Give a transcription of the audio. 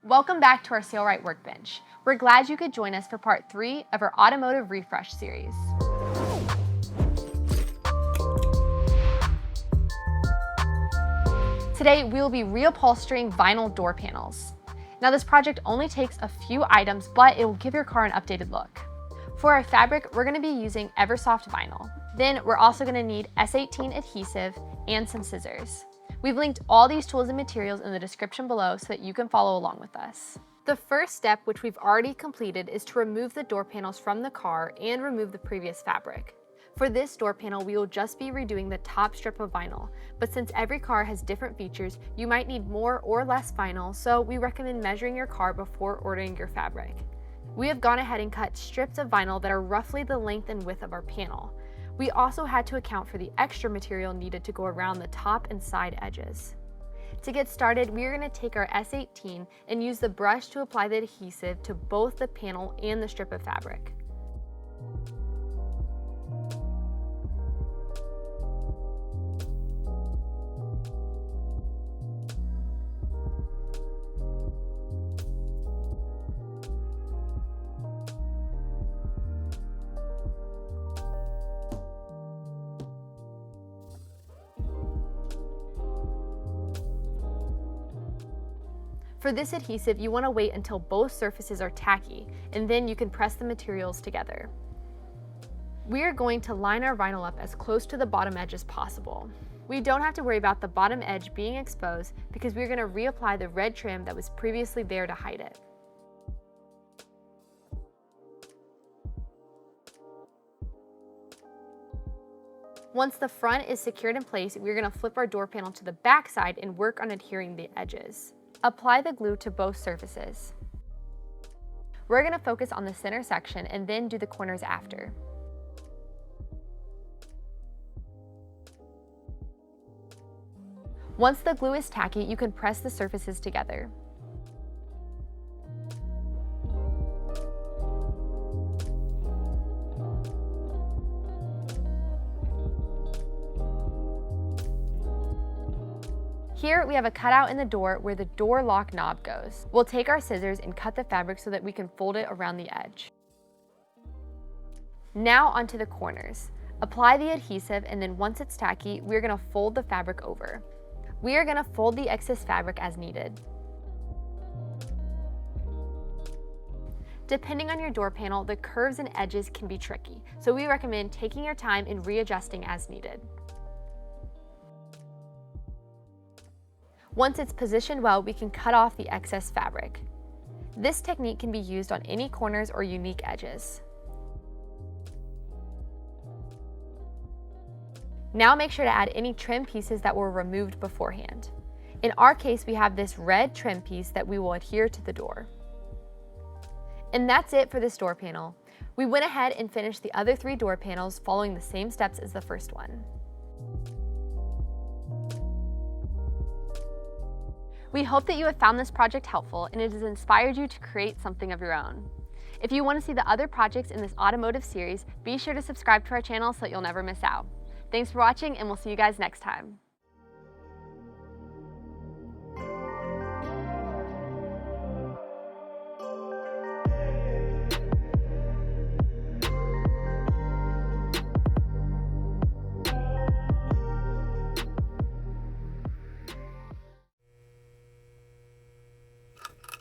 Welcome back to our Sailrite workbench. We're glad you could join us for part 3 of our Automotive Refresh Series. Today, we will be reupholstering vinyl door panels. Now, this project only takes a few items, but it will give your car an updated look. For our fabric, we're going to be using Eversoft vinyl. Then, we're also going to need S18 adhesive and some scissors. We've linked all these tools and materials in the description below so that you can follow along with us. The first step, which we've already completed, is to remove the door panels from the car and remove the previous fabric. For this door panel, we will just be redoing the top strip of vinyl, but since every car has different features, you might need more or less vinyl, so we recommend measuring your car before ordering your fabric. We have gone ahead and cut strips of vinyl that are roughly the length and width of our panel. We also had to account for the extra material needed to go around the top and side edges. To get started, we are going to take our S18 and use the brush to apply the adhesive to both the panel and the strip of fabric. For this adhesive, you want to wait until both surfaces are tacky, and then you can press the materials together. We are going to line our vinyl up as close to the bottom edge as possible. We don't have to worry about the bottom edge being exposed because we're going to reapply the red trim that was previously there to hide it. Once the front is secured in place, we're going to flip our door panel to the back side and work on adhering the edges. Apply the glue to both surfaces. We're going to focus on the center section and then do the corners after. Once the glue is tacky, you can press the surfaces together. Here we have a cutout in the door where the door lock knob goes. We'll take our scissors and cut the fabric so that we can fold it around the edge. Now onto the corners. Apply the adhesive, and then once it's tacky, we're going to fold the fabric over. We are going to fold the excess fabric as needed. Depending on your door panel, the curves and edges can be tricky, so we recommend taking your time and readjusting as needed. Once it's positioned well, we can cut off the excess fabric. This technique can be used on any corners or unique edges. Now make sure to add any trim pieces that were removed beforehand. In our case, we have this red trim piece that we will adhere to the door. And that's it for this door panel. We went ahead and finished the other 3 door panels following the same steps as the first one. We hope that you have found this project helpful and it has inspired you to create something of your own. If you want to see the other projects in this automotive series, be sure to subscribe to our channel so that you'll never miss out. Thanks for watching, and we'll see you guys next time.